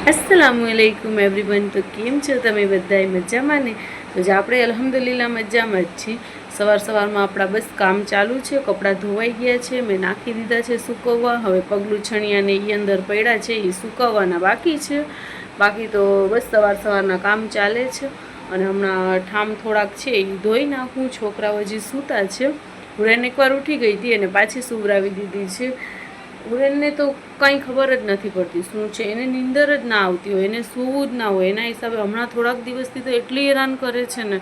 अस्सलामुअलैकुम एवरीवन। तो केम छो तमे बधाय मजामां ने? तो ज आपणे अल्हम्दुलिल्लाह मजामां ज छीए। सवार सवारमां आपणा बस काम चालू छे। कपड़ा धोवाई गया छे, मैं नाखी दीधा छे सुकववा। हवे पगलू छणिया ने ई अंदर पड्या छे, ई सुकववाना बाकी छे। बाकी तो बस सवार सवारना काम चाले छे। अने हमणां ठाम थोड़ाक छे ई धोई नाखूं। छोकराओ हजी सूता छे। हुरेन एकवार उठी गई थी अने पाછી सुवरावी दीधी छे। हुरेनने तो કંઈ ખબર જ નથી પડતી શું છે, એને નીંદર જ ના આવતી હોય, એને સૂવું જ ના હોય. એના હિસાબે હમણાં થોડાક દિવસથી તો એટલી હેરાન કરે છે ને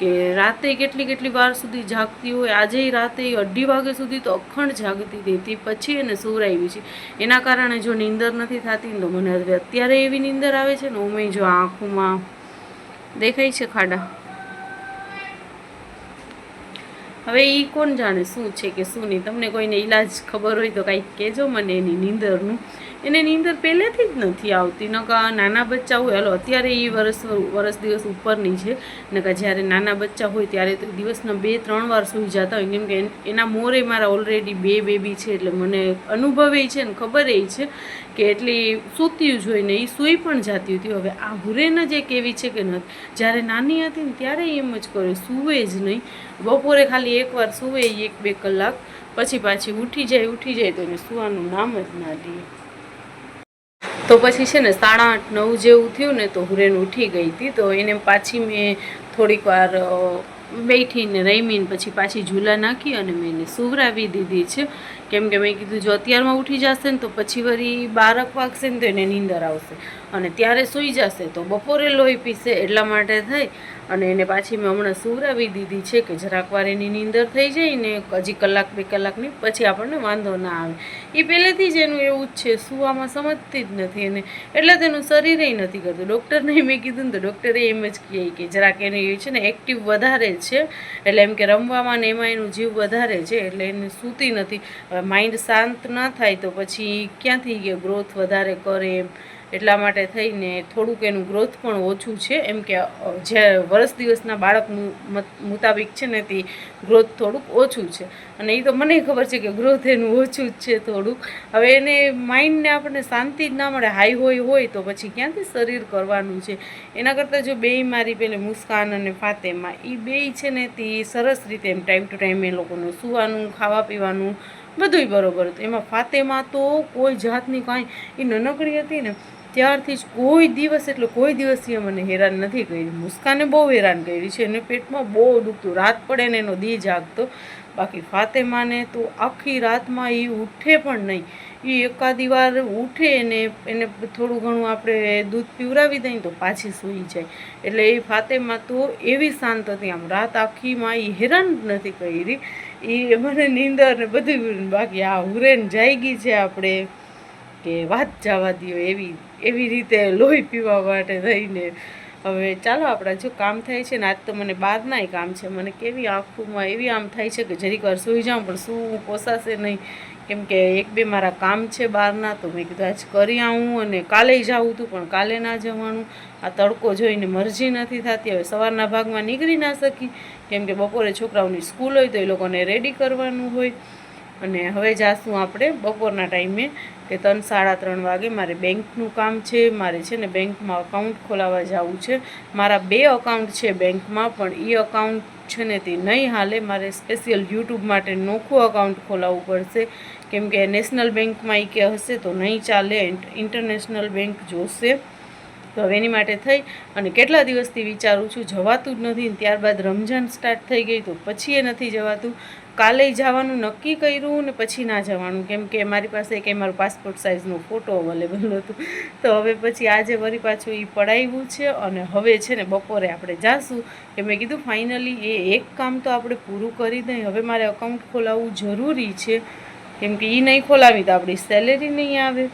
કે રાતે કેટલી વાર સુધી જાગતી હોય. આજે રાતે 2:30 વાગ્યા સુધી તો અખંડ જાગતી હતી. પછી એને સુવરાવી છે. એના કારણે જો નીંદર નથી થતી ને તો મને અત્યારે એવી નીંદર આવે છે ને, ઉમેય જો આંખોમાં દેખાય છે ખાડા. હવે એ કોણ જાણે શું છે કે શું નહીં. તમને કોઈને ઈલાજ ખબર હોય તો કાંઈક કહેજો મને એની નીંદરનું. એને નીંદર પહેલેથી જ નથી આવતી. નકા નાના બચ્ચા હોય, હાલો અત્યારે એ વરસ દિવસ ઉપરની છે, નકા જ્યારે નાના બચ્ચા હોય ત્યારે તો દિવસના 2-3 વાર સૂઈ જતા હોય. કેમ કે એના મોરે મારા ઓલરેડી 2 બેબી છે, એટલે મને અનુભવે છે ને ખબર એ છે કે એટલી સૂતી જ હોય ને એ સૂઈ પણ જતી હતી. હવે આ હુરેન જ એક એવી છે કે નથી, જ્યારે નાની હતી ને ત્યારે એમ જ કરે, સૂવે જ નહીં. બપોરે ખાલી એકવાર સૂવે 1-2 કલાક, પછી પાછી ઉઠી જાય તો એને સૂવાનું નામ જ ના લે. તો પછી છે ને 8:30-9 જેવું થયું ને તો હુરેન ઉઠી ગઈ હતી. તો એને પાછી મેં થોડીક વાર બેઠીને રમીને પછી પાછી ઝૂલા નાખી અને મેં એને સુવરાવી દીધી છે. કેમ કે મેં કીધું જો અત્યારમાં ઉઠી જશે ને તો પછી વળી 12 વાગશે ને તો એને નીંદર આવશે અને ત્યારે સૂઈ જશે તો બપોરે લોહી પીશે. એટલા માટે થઈ અને એને પાછી મેં હમણાં સુવરાવી દીધી છે કે જરાક વાર એની નીંદર થઈ જાય ને, હજી 1-2 કલાકની પછી આપણને વાંધો ના આવે. એ પહેલેથી જ એનું એવું જ છે, સૂવામાં સમજતી જ નથી એને, એટલે તેનું શરીરે નથી કરતું. ડૉક્ટરને મેં કીધું ને તો ડૉક્ટરે એમ જ કહે કે જરાક એને છે ને એક્ટિવ વધારે છે, એટલે એમ કે રમવામાં ને એમાં એનું જીવ વધારે છે, એટલે એને સૂતી નથી. માઇન્ડ શાંત ના થાય તો પછી ક્યાંથી ગ્રોથ વધારે કરે એમ. એટલા માટે થઈને થોડુંક એનું ગ્રોથ પણ ઓછું છે. એમ કે જે વર્ષ દિવસના બાળક મુતાબિક છે ને તે ગ્રોથ થોડુંક ઓછું છે. અને એ તો મને ખબર છે કે ગ્રોથ એનું ઓછું જ છે થોડુંક. હવે એને માઇન્ડને આપણને શાંતિ જ ના મળે, હાઈ હોય તો પછી ક્યાંથી શરીર કરવાનું છે. એના કરતાં જો બેય મારી પેલે મુસ્કાન અને ફાતેમા એ બેય છે ને તે સરસ રીતે એમ ટાઈમ ટુ ટાઈમ એ લોકોનું સૂવાનું, ખાવા પીવાનું બધુંય બરોબર હતું. એમાં ફાતેમા તો કોઈ જાતની કાંઈ, એ નાનકડી હતી ને ત્યારથી જ કોઈ દિવસ એ મને હેરાન નથી કરી. મુસ્કાને બહુ હેરાન કરી છે, એને પેટમાં બહુ દુખતું, રાત પડે ને એનો દી જાગતો. બાકી ફાતેમાને તો આખી રાતમાં એ ઉઠે પણ નહીં. એ એકાદી વાર ઉઠે ને એને થોડું ઘણું આપણે દૂધ પીવડાવી દઈએ તો પાછી સૂઈ જાય. એટલે એ ફાતેમા તો એવી શાંત હતી, આમ રાત આખીમાં એ હેરાન નથી કરી. એ મને નીંદર ને બધું. બાકી આ હુરેન જાગી છે આપણે કે વાત જવા દો, એવી રીતે લોહી પીવા માટે થઈને. હવે ચાલો આપણા જો કામ થાય છે ને, આજ તો મને બહારનાય કામ છે. મને કેવી આંખોમાં એવી આમ થાય છે કે જરીક વાર સૂઈ જાઉં પણ શું પોસાશે નહીં. કેમ કે 1-2 મારા કામ છે બહારના, તો મેં કીધું આજ કરી આવું. અને કાલે જવું હતું પણ કાલે ના જવાનું. આ તડકો જોઈને મરજી નથી થતી. હવે સવારના ભાગમાં નીકળી ના શકી કેમ કે બપોરે છોકરાઓની સ્કૂલ હોય તો એ લોકોને રેડી કરવાનું હોય. અને હવે જાશું આપણે બપોરના ટાઈમે કે 3-3:30 વાગે મારે બેંકનું કામ છે. મારે છે ને બેંકમાં અકાઉન્ટ ખોલાવવા જવું છે. મારા 2 અકાઉન્ટ છે બેંકમાં, પણ એ અકાઉન્ટ છે ને તે નહીં હાલે. મારે સ્પેશિયલ યુટ્યુબ માટે નોખું અકાઉન્ટ ખોલાવવું પડશે. કેમ કે નેશનલ બેંકમાં એ કે હશે તો નહીં ચાલે, ઇન્ટરનેશનલ બેંક જોશે. તો હવે એની માટે થઈ અને કેટલા દિવસથી વિચારું છું, જવાતું જ નથી. ત્યારબાદ રમઝાન સ્ટાર્ટ થઈ ગઈ તો પછી એ નથી જવાતું. કાલે જવાનું નક્કી કર્યું ને પછી ના જવાનું, કેમ કે મારી પાસે કંઈ મારો પાસપોર્ટ સાઇઝનો ફોટો અવેલેબલ હતો. તો હવે પછી આજે વળી પાછું એ પડાવ્યું છે અને હવે છે ને બપોરે આપણે જાશું. કે મેં કીધું ફાઇનલી એ એક કામ તો આપણે પૂરું કરી દઈએ. હવે મારે અકાઉન્ટ ખોલાવવું જરૂરી છે, કેમ કે એ નહીં ખોલાવી તો આપણી સેલેરી નહીં આવે.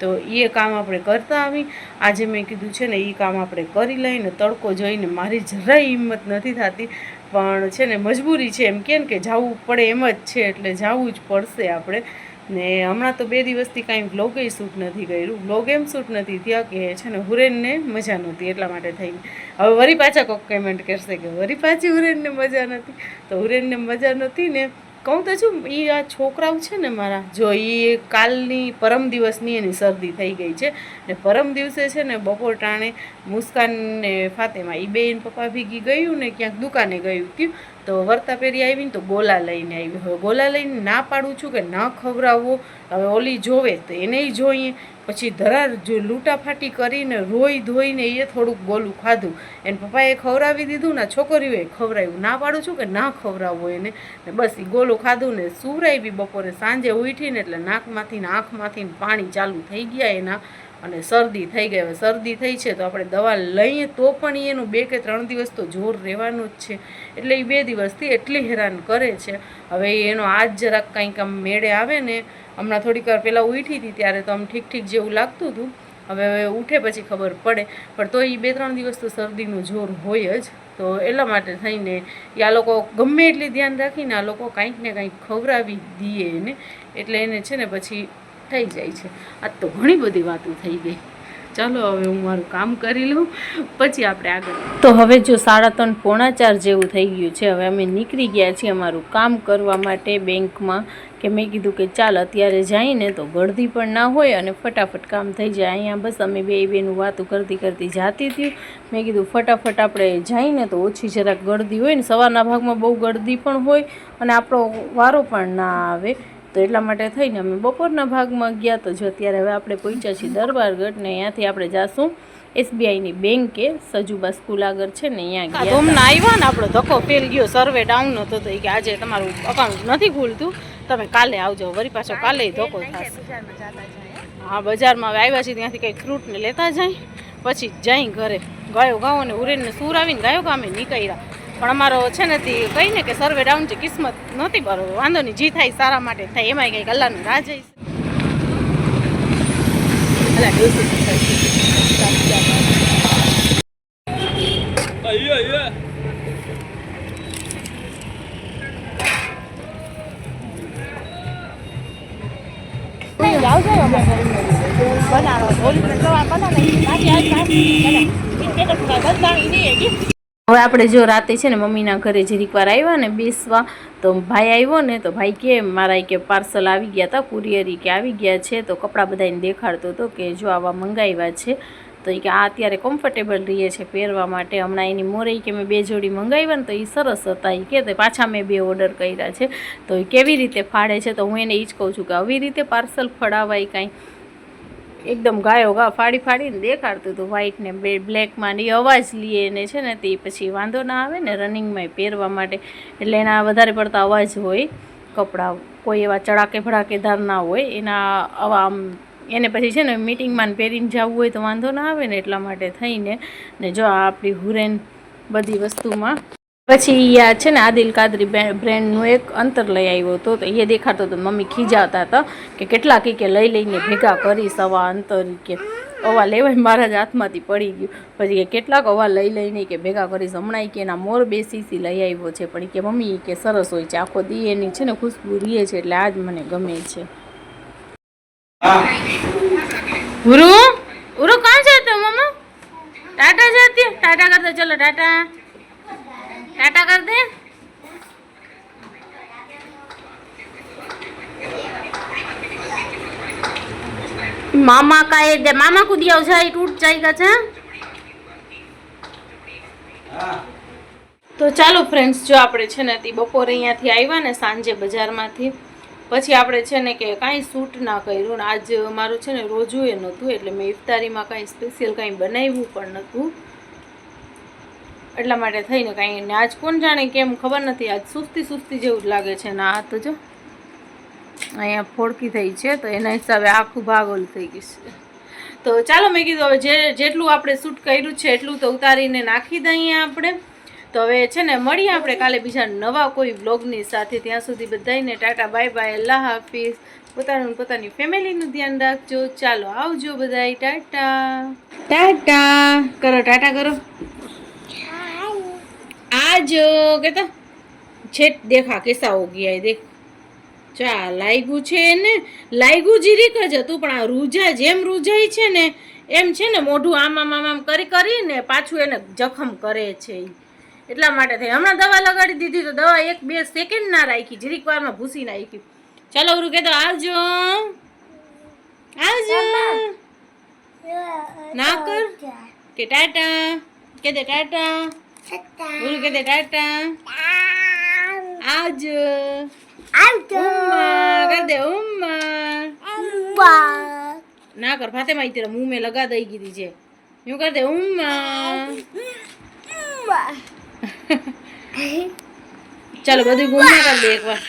તો એ કામ આપણે કરતા આવી. આજે મેં કીધું છે ને એ કામ આપણે કરી લઈને. તડકો જોઈને મારી જરાય હિંમત નથી થતી, પણ છે ને મજબૂરી છે. એમ કે જવું પડે એમ જ છે, એટલે જવું જ પડશે આપણે. ને હમણાં તો 2 દિવસથી કાંઈ વ્લોગે શૂટ નથી કર્યું. વ્લોગ એમ શૂટ નથી થયા કે છે ને હુરેનને મજા નહોતી એટલા માટે થઈને. હવે વળી પાછા કોઈક કમેન્ટ કરશે કે વળી પાછી હુરેનને મજા નથી. તો હુરેનને મજા નહોતી ને કહું તો છું એ આ છોકરાઓ છે ને મારા જો એ કાલની પરમ દિવસની એની શરદી થઈ ગઈ છે ને પરમ દિવસે છે ને બપોર ટાણે મુસ્કાન ને ફાતેમા એ બેન પપ્પા ભેગી ગયું ને ક્યાંક દુકાને ગયું થયું તો વર્તા પેરી આવીને તો ગોલા લઈને આવી. હવે ગોલા લઈને ના પાડું છું કે ના ખવડાવવો. હવે ઓલી જોવે તો એને જોઈએ. પછી ધરાર જો લૂંટાફાટી કરીને રોઈ ધોઈને એ થોડુંક ગોલું ખાધું. એને પપ્પાએ ખવડાવી દીધું ને છોકરીઓએ ખવડાવ્યું. ના પાડું છું કે ના ખવડાવવો એને ને બસ એ ગોલું ખાધું ને સુરાઈ બી બપોરે સાંજે ઉઠીને એટલે નાકમાંથી ને આંખમાંથી પાણી ચાલુ થઈ ગયા એના અને શરદી થઈ ગઈ. હવે શરદી થઈ છે તો આપણે દવા લઈએ તો પણ એનું 2 કે 3 દિવસ તો જોર રહેવાનું જ છે. એટલે એ 2 દિવસથી એટલી હેરાન કરે છે. હવે એનો આજ જરાક કંઈક આમ મેળે આવે ને હમણાં થોડીક વાર પહેલાં ઉઠી હતી ત્યારે તો આમ ઠીક ઠીક જેવું લાગતું હતું. હવે ઉઠે પછી ખબર પડે પણ તો એ 2-3 દિવસ તો શરદીનું જોર હોય જ. તો એટલા માટે થઈને આ લોકો ગમે એટલી ધ્યાન રાખીને આ લોકો કાંઈક ને કાંઈક ખવડાવી દઈએ એને એટલે એને છે ને પછી થઈ જાય છે. આજ તો ઘણી બધી વાતો થઈ ગઈ. ચાલો હવે હું મારું કામ કરી લઉં પછી આપણે આગળ. તો હવે જો 3:30 પોણા 4 જેવું થઈ ગયું છે. હવે અમે નીકળી ગયા છીએ અમારું કામ કરવા માટે બેંકમાં કે મેં કીધું કે ચાલ અત્યારે જઈને તો ગળદી પણ ના હોય અને ફટાફટ કામ થઈ જાય. અહીંયા બસ અમે બેનું વાતું કરતી કરતી જાતી હતી. મેં કીધું ફટાફટ આપણે જઈને તો ઓછી જરાક ગળદી હોય ને સવારના ભાગમાં બહુ ગળદી પણ હોય અને આપણો વારો પણ ના આવે. તો એટલા માટે થઈને અમે બપોરના ભાગમાં ગયા. તો જો અત્યારે હવે આપણે પહોંચ્યા છીએ દરબારગઢ ને અહીંયાથી આપણે જાશું SBIની બેંકે સજુબા સ્કૂલ આગળ છે ને અહીંયા ગયા. તમને આવ્યા ને આપણો ધક્કો ફેલ ગયો સર્વે ડાઉન હતો તો કે આજે તમારું અકાઉન્ટ નથી ખુલતું તમે કાલે આવજો. વળી પાછો કાલે ધક્કો થશે. હા બજારમાં હવે આવ્યા છીએ ત્યાંથી કંઈક ફ્રૂટ ને લેતા જાય પછી જઈ ઘરે ગાયો ગાઓ ને ઉરેનને સૂર આવીને ગાયો ગામે નીકળ્યા. પણ અમારો છે ને તે કહીને કે સર્વે ડાઉન છે કિસ્મત નથી બરોબર વાંધો નહીં જી થાય સારા માટે થાય એમાંય કંઈક અલ્લાહનું રાજ છે. હવે આપણે જો રાતે છે ને મમ્મીના ઘરે જરીક વાર આવ્યા ને બેસવા તો ભાઈ આવ્યો ને તો ભાઈ કે મારા કે પાર્સલ આવી ગયા હતા કુરિયરી કે આવી ગયા છે તો કપડાં બધાને દેખાડતો હતો કે જો આવા મંગાવ્યા છે તો એ કે આ અત્યારે કમ્ફર્ટેબલ રહીએ છે પહેરવા માટે. હમણાં એની મોરે કે મેં 2 જોડી મંગાવ્યા ને તો એ સરસ હતા. એ કે પાછા મેં 2 ઓર્ડર કર્યા છે તો એ કેવી રીતે ફાડે છે તો હું એને એ જ કહું છું કે આવી રીતે પાર્સલ ફડાવાય કાંઈ એકદમ ગાયો ગા ફાડી ફાડીને દેખાડતું હતું વ્હાઈટ ને બ્લેકમાં ને એ અવાજ લઈએ ને છે ને તે પછી વાંધો ના આવે ને રનિંગમાં પહેરવા માટે એટલે એના વધારે પડતા અવાજ હોય કપડાં કોઈ એવા ચડાકે ભડાકેદાર ના હોય એના આવા આમ એને પછી છે ને મિટિંગમાં પહેરીને જવું હોય તો વાંધો ના આવે ને એટલા માટે થઈને ને જો આપણી હુરેન બધી વસ્તુમાં પછી આ છે ને આદિલ કાદરી બ્રેન્ડનું એક અંતર લઈ આવ્યો હતો તો એ દેખાતો હતો. મમ્મી ખીજાતા હતા કે કેટલા કે લઈ લઈને ભેગા કરીશ અવા અંતર કે અવા લેવાય મારા જ હાથમાંથી પડી ગયું. પછી કે કેટલાક અવા લઈ લઈને કે ભેગા કરીશ. હમણાં કે એના મોર 2 સીસી લઈ આવ્યો છે પણ કે મમ્મી કે સરસ હોય છે આખો દી એની છે ને ખુશ્બુ રીએ છે એટલે આજ મને ગમે છે. ઉરુ ઉરુ કાં જાતે મમ્મા ટાટા જાતી ટાટા કરતા ચલો ટાટા टाटा कर दे. मामा का ये दे मामा को दिया उसे टूट जाएगा છે. તો ચાલો ફ્રેન્ડ્સ જો આપણે છે ને તે બપોરે અહીંયાથી આવ્યા ને સાંજે બજારમાંથી પછી આપણે છે ને કે કાંઈ શૂટ ના કર્યું ને આજ મારું છે ને રોજું એ નહોતું એટલે મેં ઇફતારીમાં કાંઈ સ્પેશિયલ કાંઈ બનાવ્યું પણ નહોતું એટલા માટે થઈને કાંઈ ને આજ કોણ જાણે કેમ ખબર નથી આજ સુસ્તી સુસ્તી જેવું જ લાગે છે ને આ તો જો અહીંયા ફોડકી થઈ છે તો એના હિસાબે આખું ભાગોલ થઈ ગયું છે. તો ચાલો મેં કીધું હવે જેટલું આપણે શૂટ કર્યું છે એટલું તો ઉતારીને નાખી દઈએ આપણે. તો હવે છે ને મળીએ આપણે કાલે બીજા નવા કોઈ વ્લોગની સાથે. ત્યાં સુધી બધાને ટાટા બાય બાય અલ્લાહ હાફિઝ. પોતાની ફેમિલીનું ધ્યાન રાખજો. ચાલો આવજો બધાય ટાટા ટાટા કરો ટાટા કરો आज कहता छेट देखा कैसा हो गया है देख ચા લાગ્યું છે ને લાગ્યું જીરીક જ હતું પણ આ રૂજા જેમ રૂજાય છે ને એમ છે ને મોઢું આમ આમ આમ કરી કરીને પાછું એને જખમ કરે છે એટલા માટે થઈ. હમણાં દવા લગાડી દીધી તો દવા 1-2 સેકન્ડ ના રાખી, જરીક વારમાં ભૂસી નાખી. ચાલો ઉરુ કે તો આવજો આવજો ના કર કે ટાટા કે દે ટાટા ઉરુ કે દે ટાટા આવજો ઉમ્મા કર દે ઉમ્મા ના કર ફાતેમા ઈ તેરા મુંહ में लगा देगी दीजिए यूं कर दे उम्मा चलो બધું ગુમ્મા કર દે એકવાર